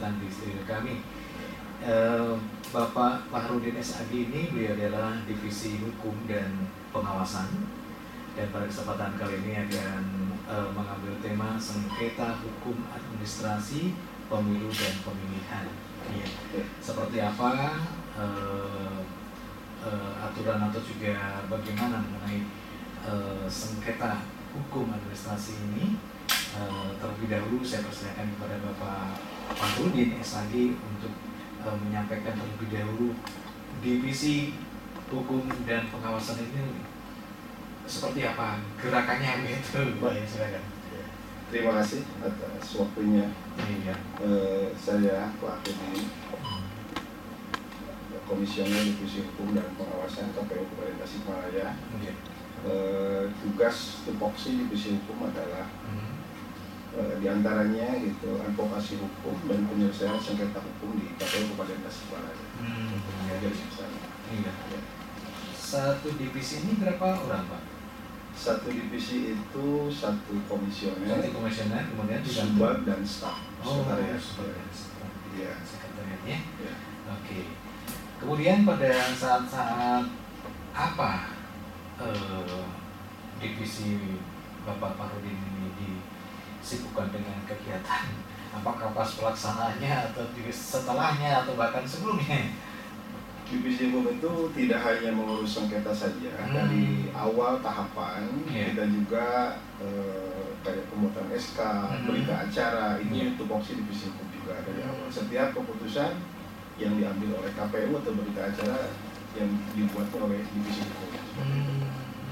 datang di studio kami. Bapak Fahrudin SAG ini beliau adalah Divisi Hukum dan Pengawasan, dan pada kesempatan kali ini akan mengambil tema sengketa hukum administrasi pemilu dan pemilihan. Ya. Seperti apa aturan atau juga bagaimana mengenai sengketa hukum administrasi ini. Terlebih dahulu saya persilakan kepada Bapak Fahrudin SAG untuk menyampaikan terlebih dahulu Divisi Hukum dan Pengawasan ini seperti apa gerakannya gitu. Baik, silakan. Terima kasih atas waktunya. Iya. Saya Pak Edi, Komisioner Divisi Hukum dan Pengawasan KPU Kabupaten Tasikmalaya. Iya. Tugas tupoksi Divisi Hukum adalah diantaranya gitu advokasi hukum dan penyelesaian sengketa hukum di KPU Kabupaten Tasikmalaya. Iya. Ya. Satu divisi ini berapa orang, Pak? Satu divisi itu satu komisioner, kemudian subag dan staf. Sekretariat. Iya. Sekretariatnya. Ya. Oke. Kemudian pada saat-saat apa divisi Bapak Fahrudin ini disibukkan dengan kegiatan? Apakah pas pelaksanaannya atau setelahnya atau bahkan sebelumnya? Divisi hukum itu tidak hanya mengurus sengketa saja. Dari awal tahapan kita juga kayak pembuatan SK, berita acara itu tupoksi divisi hukum juga dari awal. Setiap keputusan yang diambil oleh KPU atau berita acara yang dibuat oleh divisi hukum.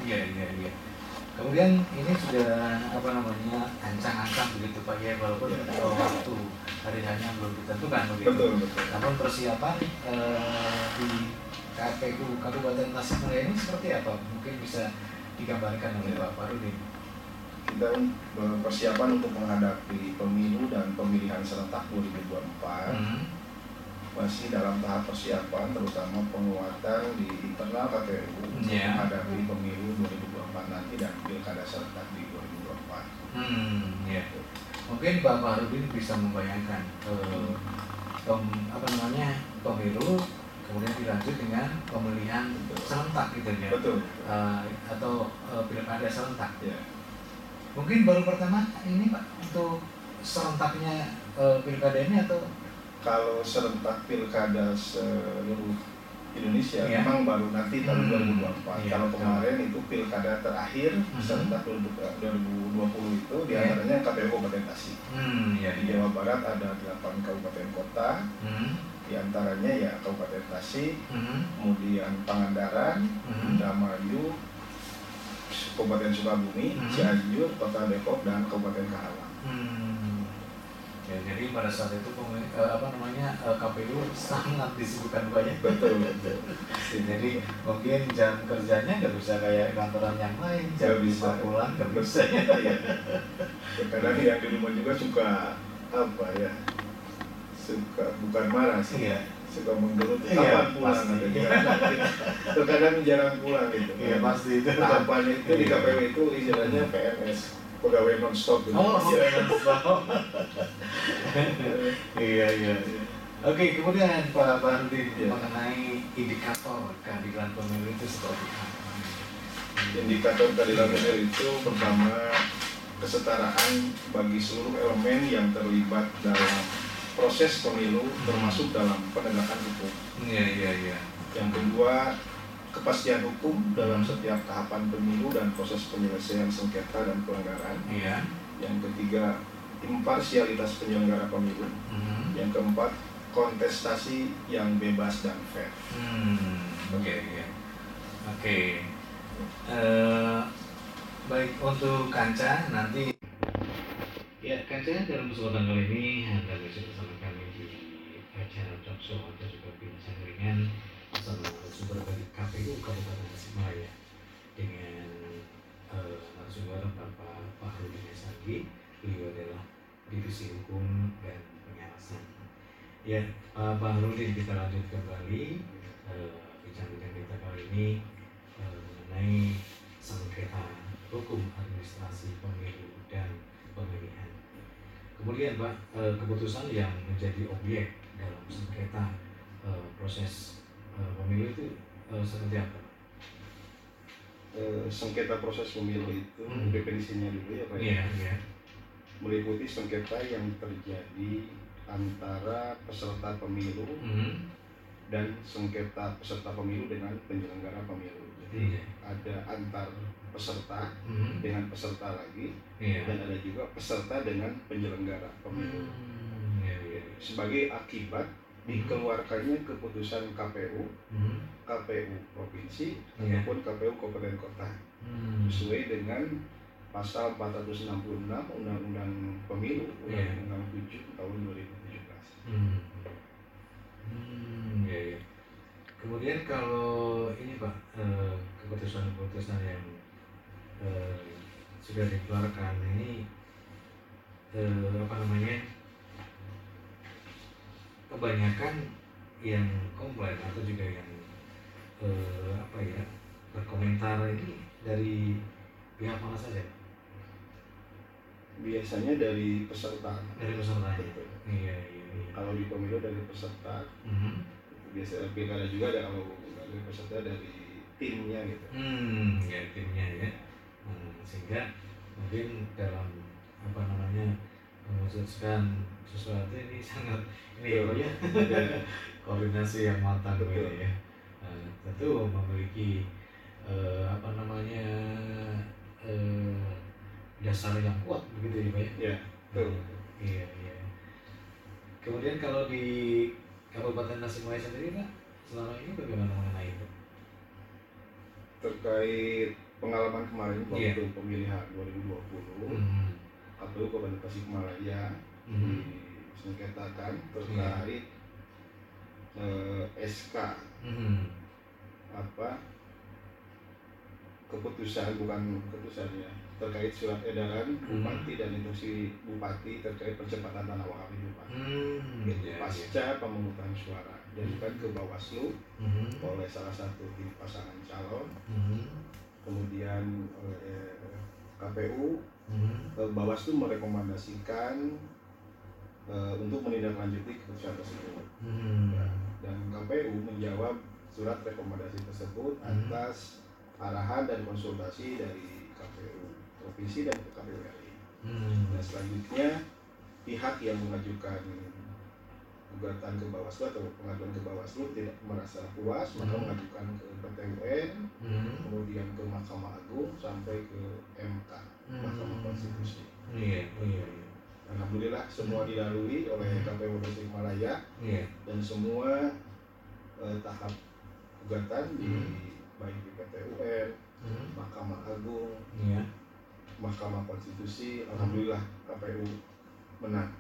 Iya. Kemudian ini sudah ancang-ancang begitu Pak ya, walaupun waktu hari-harinya belum ditentukan begitu. Betul. Namun persiapan di KPU Kabupaten Tasikmalaya ini seperti apa? Mungkin bisa digambarkan oleh Pak Fahrudin. Kita persiapan untuk menghadapi pemilu dan pemilihan serentak 2024 masih dalam tahap persiapan, terutama penguatan di internal KPU menghadapi pemilu 2024 nanti dan pilkada serentak di 2024. Mungkin Pak Fahrudin bisa membayangkan pemilu kemudian dilanjut dengan pemilihan serentak gitu ya. Betul. Atau pilkada serentak. Ya. Mungkin baru pertama ini Pak untuk serentaknya pilkada ini atau? Kalau serentak pilkada seluruh Indonesia memang baru nanti tahun 2024. Kalau kemarin itu pilkada terakhir serentak 2020 itu diantaranya KPU Kabupaten Tasik. Di Jawa Barat ada 8 kabupaten kota, diantaranya ya Kabupaten Tasik, kemudian Pangandaran, Indramayu, Kabupaten Sukabumi, Cianjur, Kota Depok, dan Kabupaten Karawang. Ya, jadi pada saat itu KPU sangat disibukkan banyak. Betul. Jadi mungkin jam kerjanya nggak bisa kayak kantoran yang lain, jam bisa pulang nggak bisa. Kadang yang di rumah juga suka bukan marah sih, suka menggelut kapan pulang. Terkadang jarang pulang gitu. Iya pasti itu. Tahapan itu di KPU itu istilahnya PNS. Pegawai non-stop gitu. Pegawai non-stop. Iya. Oke, kemudian Pak Fahrudin mengenai indikator keadilan pemilu itu seperti apa? Indikator keadilan pemilu itu pertama kesetaraan bagi seluruh elemen yang terlibat dalam proses pemilu termasuk dalam penegakan hukum. Iya. Yang kedua, kepastian hukum dalam setiap tahapan pemilu dan proses penyelesaian sengketa dan pelanggaran. Yang ketiga, imparsialitas penyelenggara pemilu. Yang keempat, kontestasi yang bebas dan fair. Oke. Baik, untuk Kanca nanti. Ya, Kanca dalam kesempatan kali ini Anda bisa bersama kami di acara talk show atau juga bincang ringan bersama narasumber dari KPU Kabupaten Tasikmalaya dengan narasumber Bapak Fahrudin SAG. Beliau adalah Divisi Hukum dan Pengawasan. Ya, Pak Fahrudin, kita lanjut kembali bincang-bincang kita kali ini mengenai sengketa hukum administrasi pemilu dan pemilihan. Kemudian Pak, keputusan yang menjadi objek dalam sengketa proses pemilu itu seperti apa? Sengketa proses pemilu itu definisinya dulu ya Pak. Iya. Meliputi sengketa yang terjadi antara peserta pemilu dan sengketa peserta pemilu dengan penyelenggara pemilu. Jadi ada antar peserta dengan peserta lagi, dan ada juga peserta dengan penyelenggara pemilu. Sebagai akibat dikeluarkannya keputusan KPU, KPU provinsi ataupun KPU kabupaten kota, sesuai dengan pasal 466 Undang-Undang Pemilu, Undang-Undang 7 tahun 2017. Kemudian kalau ini Pak, keputusan-keputusan yang sudah dikeluarkan ini kebanyakan yang komplain atau juga yang berkomentar ini dari pihak mana saja? Biasanya dari peserta. Dari peserta. Iya. Kalau di pemilu dari peserta. Biasanya pilkada juga ada, kalau dari peserta dari timnya gitu. Ya timnya ya. Sehingga mungkin dalam memutuskan sesuatu ini sangat koordinasi yang matang ini ya. Tentu memiliki dasar yang kuat begitu ya Pak ya. Iya. Kemudian kalau di Kabupaten Tasikmalaya sendiri Pak, selama ini bagaimana mengenai itu? Terkait pengalaman kemarin waktu pemilihan 2020, KPU Kabupaten Tasikmalaya disengketakan terkait SK terkait surat edaran bupati dan instruksi bupati terkait percepatan tanah wakaf bupati. Pasca pemungutan suara diajukan ke Bawaslu oleh salah satu tim pasangan calon, kemudian oleh KPU, Bawaslu merekomendasikan untuk menindaklanjuti keputusan tersebut. Dan KPU menjawab surat rekomendasi tersebut atas arahan dan konsultasi dari KPU provinsi dan KPU RI. Dan selanjutnya pihak yang mengajukan gugatan ke Bawaslu atau pengaduan ke Bawaslu tidak merasa puas, maka mengajukan ke PT UN, kemudian ke Mahkamah Agung sampai ke MK, Mahkamah Konstitusi. Alhamdulillah semua dilalui oleh KPU Tasikmalaya, dan semua tahap gugatan baik di PT UN, Mahkamah Agung, Mahkamah Konstitusi, alhamdulillah KPU menang.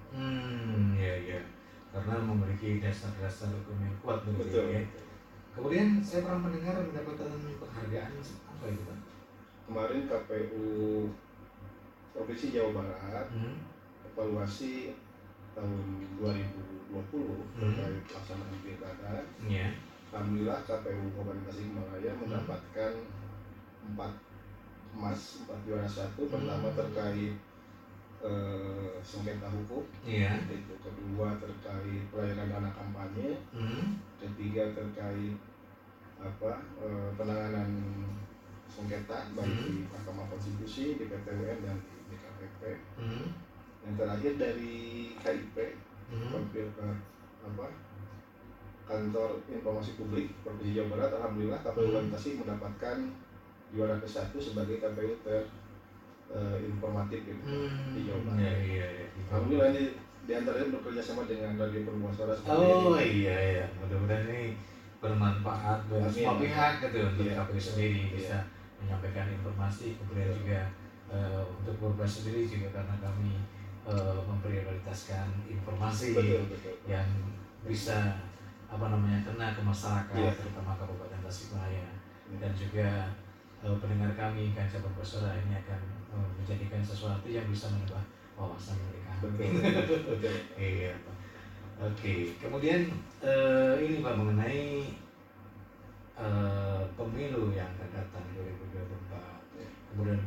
Karena memiliki dasar-dasar hukum yang kuat begitu ya. Kemudian saya pernah mendengar mendapatkan penghargaan apa itu Pak? Kemarin KPU Provinsi Jawa Barat evaluasi tahun 2020 terkait pelaksanaan pilkada. Alhamdulillah KPU Kabupaten Tasikmalaya mendapatkan 4 emas, 4 juara 1. Pertama terkait sengketa hukum, itu kedua terkait pelayanan dana kampanye, ketiga terkait penanganan sengketa baik di Mahkamah Konstitusi, di PT UN dan di DKPP. Yang terakhir dari KIP, Kantor Informasi Publik Provinsi Jawa Barat, alhamdulillah KPU Tasik mendapatkan juara ke-1 sebagai KPU informatif gitu, di Jawa Barat. Alhamdulillah ini diantaranya bekerja sama dengan Radio Perempuan Suara seperti ini. Mudah-mudahan ini bermanfaat bagi semua pihak gitu untuk KPU sendiri bisa menyampaikan informasi, kemudian juga untuk beberapa sendiri juga karena kami memprioritaskan informasi yang bisa kena ke masyarakat, terutama Kabupaten Tasikmalaya, dan juga pendengar kami Kancah Bersuara ini akan menjadikan sesuatu yang bisa menambah wawasan mereka. Iya Pak. Oke. Kemudian ini Pak mengenai pemilu yang akan datang 2024. Kemudian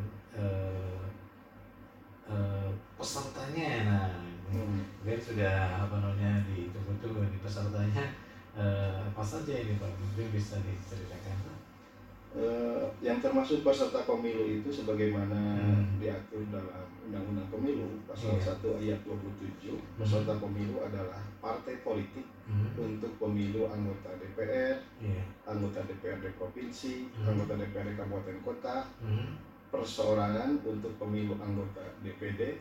pesertanya, Mungkin sudah apa namanya ditunggu-tunggu di pesertanya apa saja ini Pak? Mungkin bisa diceritakan Pak? Yang termasuk peserta pemilu itu sebagaimana diatur dalam Undang-Undang Pemilu pasal 1 ayat 27, peserta pemilu adalah partai politik untuk pemilu anggota DPR, anggota DPRD provinsi, anggota DPRD kabupaten kota, perseorangan untuk pemilu anggota DPD,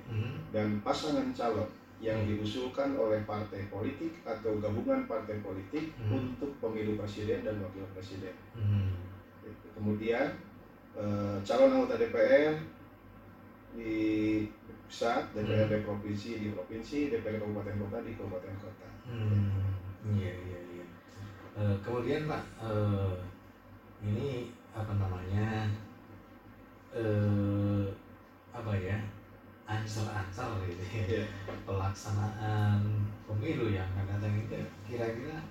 dan pasangan calon yang diusulkan oleh partai politik atau gabungan partai politik untuk pemilu presiden dan wakil presiden. Kemudian calon anggota DPR di pusat, DPRD provinsi di provinsi, DPRD kabupaten kota di kabupaten kota. Iya. Kemudian Pak, ini apa namanya apa ya, ansur-ansur gitu ya, pelaksanaan pemilu yang akan datang itu kira-kira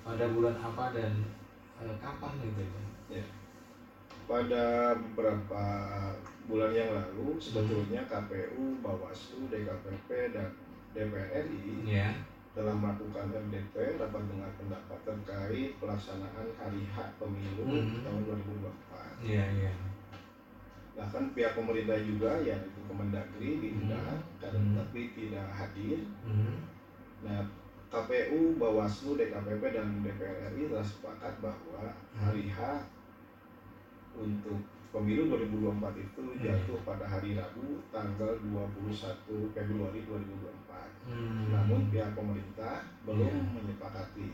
pada bulan apa dan kapan gitu ya? Pada beberapa bulan yang lalu sebetulnya KPU, Bawaslu, DKPP dan DPR RI telah melakukan RDP, rapat dengar pendapat terkait pelaksanaan hari H pemilu tahun 2024. Bahkan pihak pemerintah juga yaitu Kemendagri diundang tapi tidak hadir. Nah, KPU, Bawaslu, DKPP dan DPR RI telah sepakat bahwa hari H untuk pemilu 2024 itu jatuh pada hari Rabu tanggal 21 Februari 2024. Namun pihak pemerintah belum menyepakati.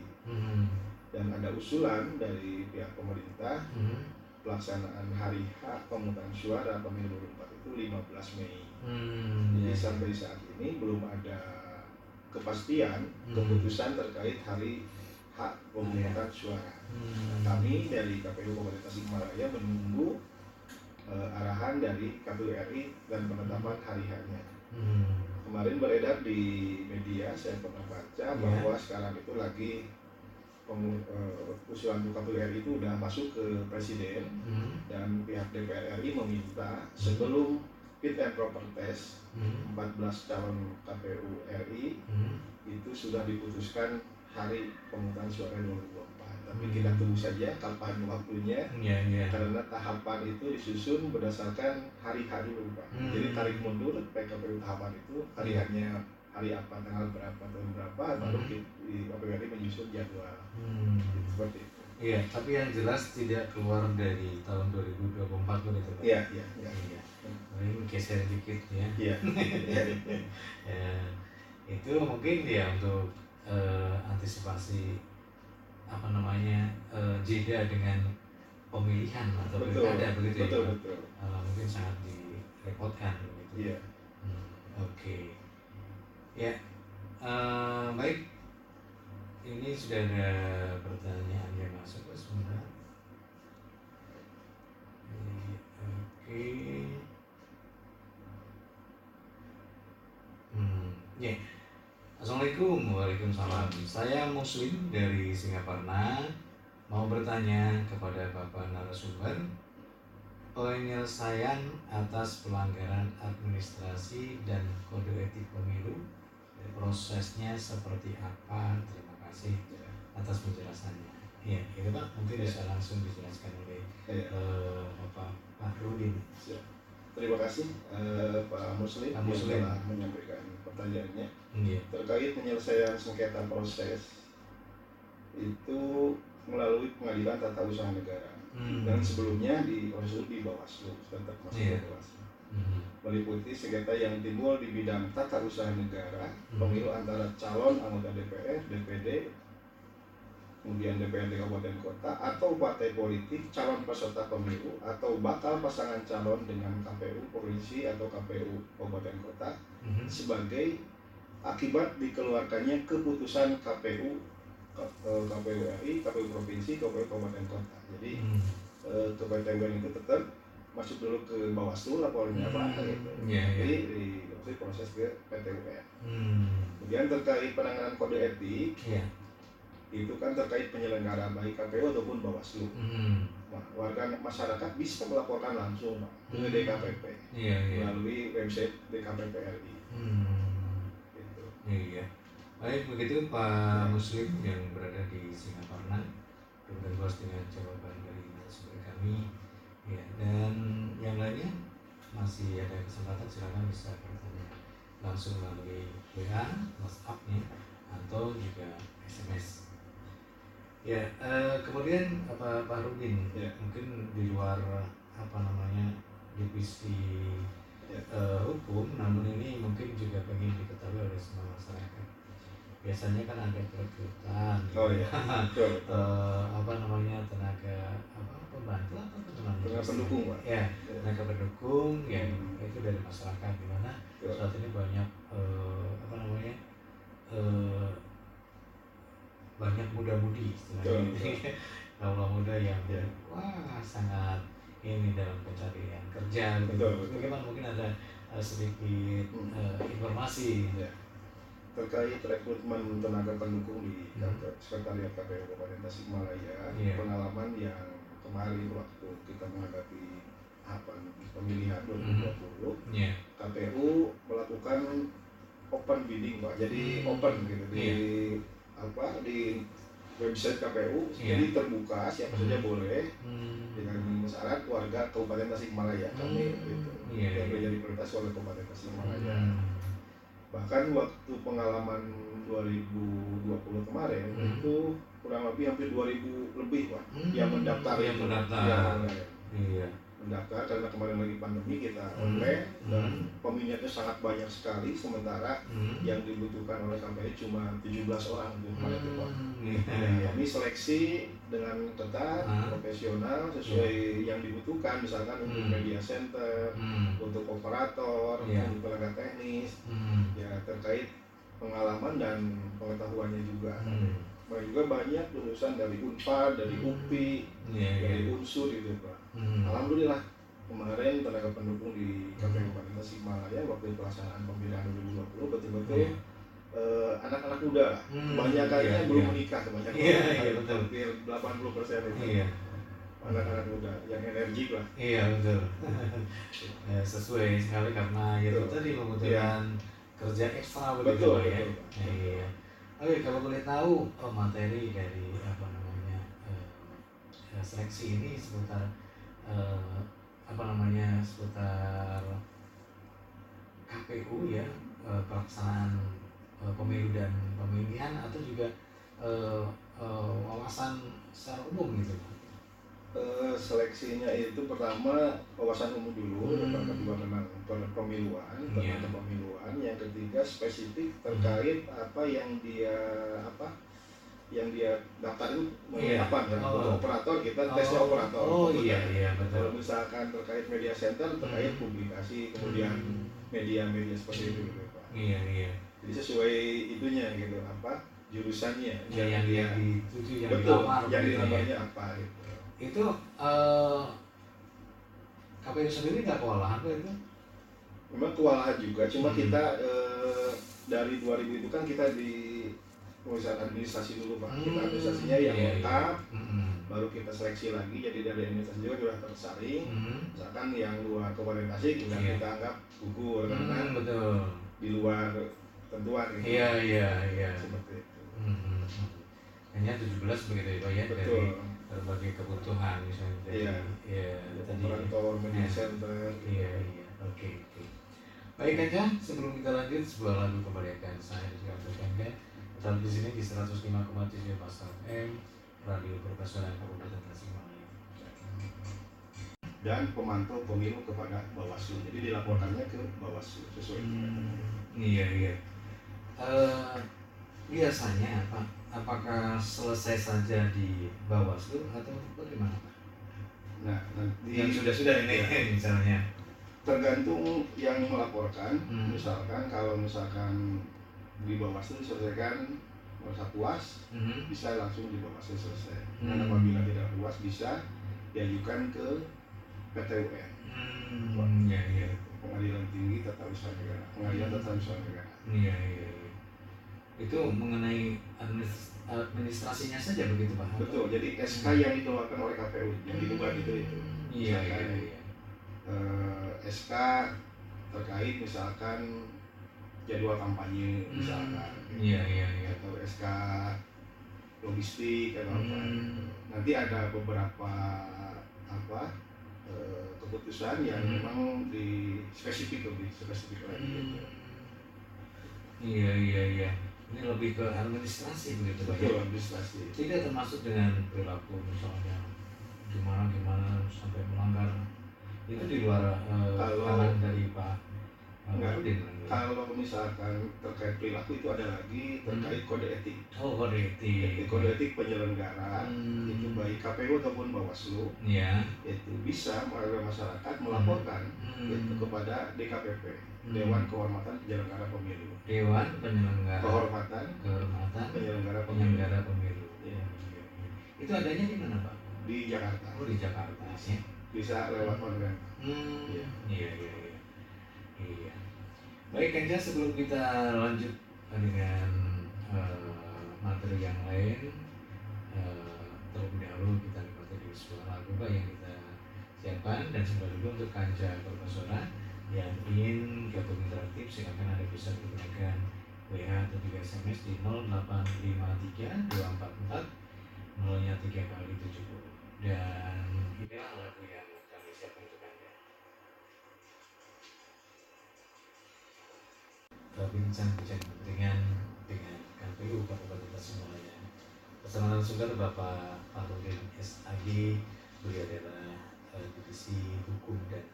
Dan ada usulan dari pihak pemerintah pelaksanaan hari H pemungutan suara pemilu 2024 itu 15 Mei. Jadi sampai saat ini belum ada kepastian keputusan terkait hari H pemungutan suara. Kami dari KPU Kabupaten Tasikmalaya menunggu arahan dari KPU RI dan penetapan hari H-nya. Kemarin beredar di media, saya pernah baca bahwa sekarang itu lagi usulan KPU RI itu sudah masuk ke Presiden dan pihak DPR RI meminta sebelum fit and proper test 14 calon KPU RI itu sudah diputuskan hari pemungutan suara 2024. Tapi kita tunggu saja kapan waktunya, karena tahapan itu disusun berdasarkan hari H dulu Pak. Jadi tarik mundur PKPU tahapan itu hari H-nya hari apa, tanggal berapa, tahun berapa, baru KPU RI menyusun jadwal. Seperti itu. Iya, tapi yang jelas tidak keluar dari tahun 2024 begitu Pak. Iya. Ini geser dikit ya. Iya. Itu mungkin ya untuk antisipasi apa namanya jeda dengan pemilihan atau pilkada begitu ya. Betul. Mungkin sangat direpotkan begitu. Iya. Oke. Ya, baik. Ini sudah ada pertanyaan yang masuk sebentar. Oke. Ya. Assalamualaikum. Waalaikumsalam. Saya Muslim dari Singaparna. Mau bertanya kepada Bapak narasumber, penyelesaian atas pelanggaran administrasi dan kode etik pemilu, prosesnya seperti apa? Terima kasih atas penjelasannya. Ya, itu Pak, mungkin bisa langsung dijelaskan oleh Pak Rudin. Terima kasih Pak Muslim yang telah menyampaikan pertanyaannya terkait penyelesaian sengketa proses itu melalui Pengadilan Tata Usaha Negara dan sebelumnya di Bawaslu, tetap masuk di Bawaslu. Meliputi sengketa yang timbul di bidang tata usaha negara, pemilu antara calon anggota DPR, DPD, kemudian DPRD kabupaten kota atau partai politik calon peserta pemilu atau bakal pasangan calon dengan KPU provinsi atau KPU kabupaten kota sebagai akibat dikeluarkannya keputusan KPU RI, KPU provinsi, KPU kabupaten kota. Jadi keputusan itu tetap masuk dulu ke Bawaslu laporannya Pak gitu. Jadi di proses ke PT UN. Kemudian terkait penanganan kode etik itu kan terkait penyelenggara baik KPU ataupun Bawaslu. Warga masyarakat bisa melaporkan langsung Pak ke DKPP melalui website DKPP RI. Gitu. Iya. Baik, begitu Pak Muslim yang berada di Singaparna, kemudian puas dengan jawaban dari narasumber kami. Ya, dan yang lainnya masih ada kesempatan, silakan bisa bertanya langsung melalui WA, WhatsApp-nya, atau juga SMS. Ya, kemudian Pak Rudin, mungkin di luar divisi hukum, namun ini mungkin juga pengen diketahui oleh semua masyarakat. Biasanya kan ada perekrutan, tenaga pembantu atau tenaga pendukung, Pak. Ya, tenaga pendukung yang itu dari masyarakat, di mana saat ini banyak banyak muda-mudi istilahnya, kaum muda yang sangat ini dalam pencarian kerja. Bagaimana mungkin ada sedikit informasi terkait rekrutmen tenaga pendukung di Sekretariat KPU Kabupaten Tasikmalaya. Pengalaman yang kemarin waktu kita menghadapi pemilihan 2020, KPU melakukan open bidding, Pak. Jadi open gitu di website KPU, jadi terbuka, siapa saja boleh dengan syarat warga Kabupaten Tasikmalaya. Kami yang menjadi prioritas oleh Kabupaten Tasikmalaya. Bahkan waktu pengalaman 2020 kemarin itu kurang lebih hampir 2.000 lebih, Pak, yang mendaftar. Mendaftar karena kemarin lagi pandemi, kita online dan peminatnya sangat banyak sekali, sementara yang dibutuhkan oleh KPU cuma 17 orang untuk kemarin itu, Pak. Kami seleksi dengan ketat, profesional, sesuai yang dibutuhkan, misalkan untuk media center, untuk operator, untuk tenaga teknis, ya terkait pengalaman dan pengetahuannya juga. Juga banyak lulusan dari Unpad, dari UPI, dari Unsur gitu, Pak. Alhamdulillah kemarin tenaga pendukung di KPU Kabupaten Tasikmalaya waktu pelaksanaan pemilihan 2020 betul-betul anak-anak muda, kebanyakannya belum menikah, hampir 80% itu anak-anak muda yang energik lah. Iya, betul. Sesuai sekali karena itu tadi membutuhkan kerja ekstra begitu, Pak, ya. Iya. Oke, kalau boleh tahu materi dari seleksi ini seputar seputar KPU ya, pelaksanaan pemilu dan pemilihan, atau juga wawasan secara umum gitu, Pak? Seleksinya itu pertama wawasan umum dulu tentang pemiluan, tentang pemiluan. Yang ketiga spesifik terkait apa yang dia daftar itu untuk operator, kita tesnya operator. Betul. Kalau misalkan terkait media center, terkait publikasi, kemudian media seperti itu gitu, Pak. Jadi sesuai itunya gitu, jurusannya yang dituju, yang betul, dilamar, yang dilamarnya apa gitu. Itu KPU sendiri nggak kewalahan kok itu? Memang kewalahan juga, cuma kita dari 2000 itu kan kita di perusahaan administrasi dulu, Pak. Kita administrasinya yang lengkap, baru kita seleksi lagi. Jadi dari administrasi juga sudah tersaring. Misalkan yang luar Kabupaten Tasik kita anggap gugur karena di luar tentuan gitu. Seperti itu. Hanya 17 begitu ya, Pak, ya, dari berbagai kebutuhan misalnya dari operator, media center. Oke. Baik aja, sebelum kita lanjut, sebuah lagu kepada saya juga Anda. Tetap di sini di 105,7 Pasar FM, Radio Perpasaran Kabupaten Tasikmalaya. Dan pemantau pemilu kepada Bawaslu. Jadi dilaporkannya ke Bawaslu sesuai Iya. Biasanya Pak, apakah selesai saja di Bawaslu atau bagaimana, Pak? Nah, yang sudah ini misalnya. Tergantung yang melaporkan. Kalau misalkan di Bawaslu diselesaikan, merasa puas, bisa langsung di Bawaslu selesai. Dan apabila tidak puas, bisa diajukan ke PT UN, Pengadilan Tinggi Tata Usaha Negara, Pengadilan Tata Usaha Negara. Itu mengenai administrasinya saja begitu, Pak? Betul. Jadi SK yang dikeluarkan oleh KPU yang diubah itu. SK terkait misalkan jadwal kampanye misalkan, atau SK logistik atau apa. Nanti ada beberapa keputusan yang memang lebih spesifik lagi gitu. Iya. Ini lebih ke administrasi begitu Pak. Betul, administrasi. Tidak termasuk dengan perilaku misalnya gimana sampai melanggar. Itu di luar tangan dari Pak Rudin. Kalau misalkan terkait perilaku itu ada lagi terkait kode etik. Oh, kode etik. Kode etik penyelenggara itu baik KPU ataupun Bawaslu. Itu bisa melalui masyarakat melaporkan itu kepada DKPP, Dewan Kehormatan Penyelenggara Pemilu. Dewan Penyelenggara Kehormatan Penyelenggara Pemilu. Ya. Itu adanya di mana Pak? Di Jakarta. Oh, di Jakarta ya. Bisa lewat online. Iya. Baik Kanja, sebelum kita lanjut dengan materi yang lain, terlebih dahulu kita nikmati dulu sebuah lagu Pak yang kita siapkan, dan sebentar dulu untuk Kanja Profesora yang ingin gabung interaktif, silakan Anda bisa menggunakan WA atau juga SMS di 0853 244 0-nya 3 kali 70. Dan inilah lagu yang kami siapkan untuk Anda. Bincang-bincang dengan KPU Kabupaten Tasikmalaya. Bersama narasumber Bapak Farudin SAG, beliau adalah Divisi Hukum dan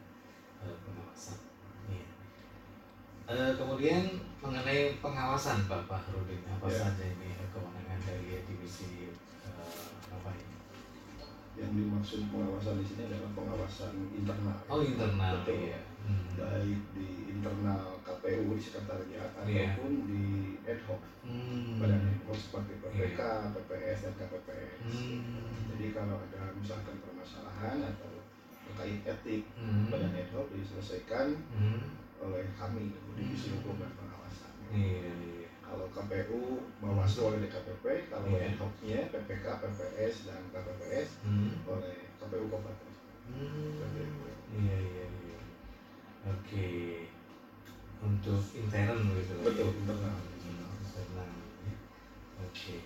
Pengawasan. Kemudian mengenai pengawasan Pak Farudin, apa saja ini kewenangan dari divisi apa ini? Yang dimaksud pengawasan di sini adalah pengawasan internal. Oh, internal. Betul. Iya. Baik di internal KPU di sekretariat ataupun di ad hoc badan ad hoc seperti PPK, PPS dan KPPS. Jadi kalau ada misalkan permasalahan atau terkait etik badan ad hoc diselesaikan oleh kami divisi hukum dan pengawasan. Kalau KPU Bawaslu oleh DKPP, kalau ad hoc-nya PPK, PPS dan KPPS oleh KPU Kabupaten. Iya. Oke. Untuk intern gitu. Betul, internal. Oke.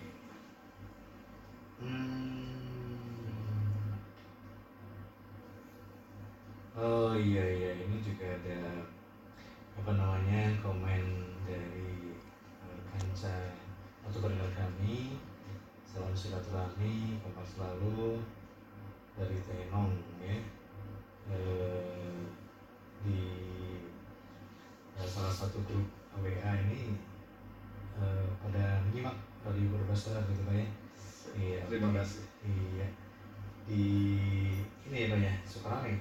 Oh iya, ini juga ada komen dari Kanca atau pendengar kami. Salam silaturahmi, kompak selalu dari Tenong ya. Di salah satu grup WA ini pada menyimak dari Profesor gitu Pak ya. Iya. Terima kasih. Iya. Di ini ya Pak ya, Sukarame.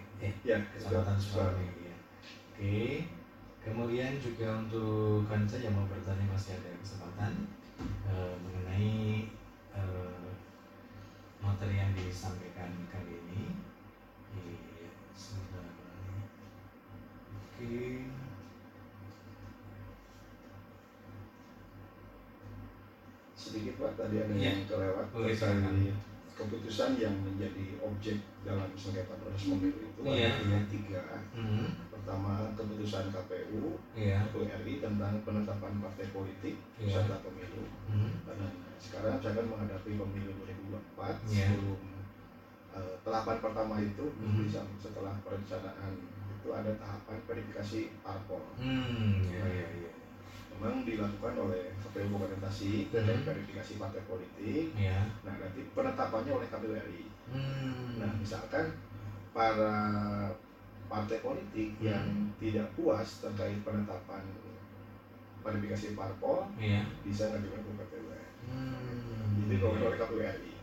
Kecamatan Sukarame ya. Oke. Kemudian juga untuk Kanca yang mau bertanya masih ada kesempatan mengenai materi yang disampaikan kali ini. Iya, sebentar. Oke. Sedikit Pak, tadi ada yang kelewat terkait keputusan yang menjadi objek dalam sengketa proses pemilu itu ada 3. Pertama, keputusan KPU RI tentang penetapan partai politik peserta pemilu. Dan sekarang saya akan menghadapi pemilu 2024 sebelum tahapan pertama itu setelah perencanaan itu ada tahapan verifikasi parpol. Memang dilakukan oleh KPU Kabupaten Tasik dan verifikasi partai politik. Nah, nanti penetapannya oleh KPU RI. Nah, misalkan para partai politik yang tidak puas terkait penetapan verifikasi parpol bisa ngajukan ke KPU RI. Itu dilakukan oleh KPU RI.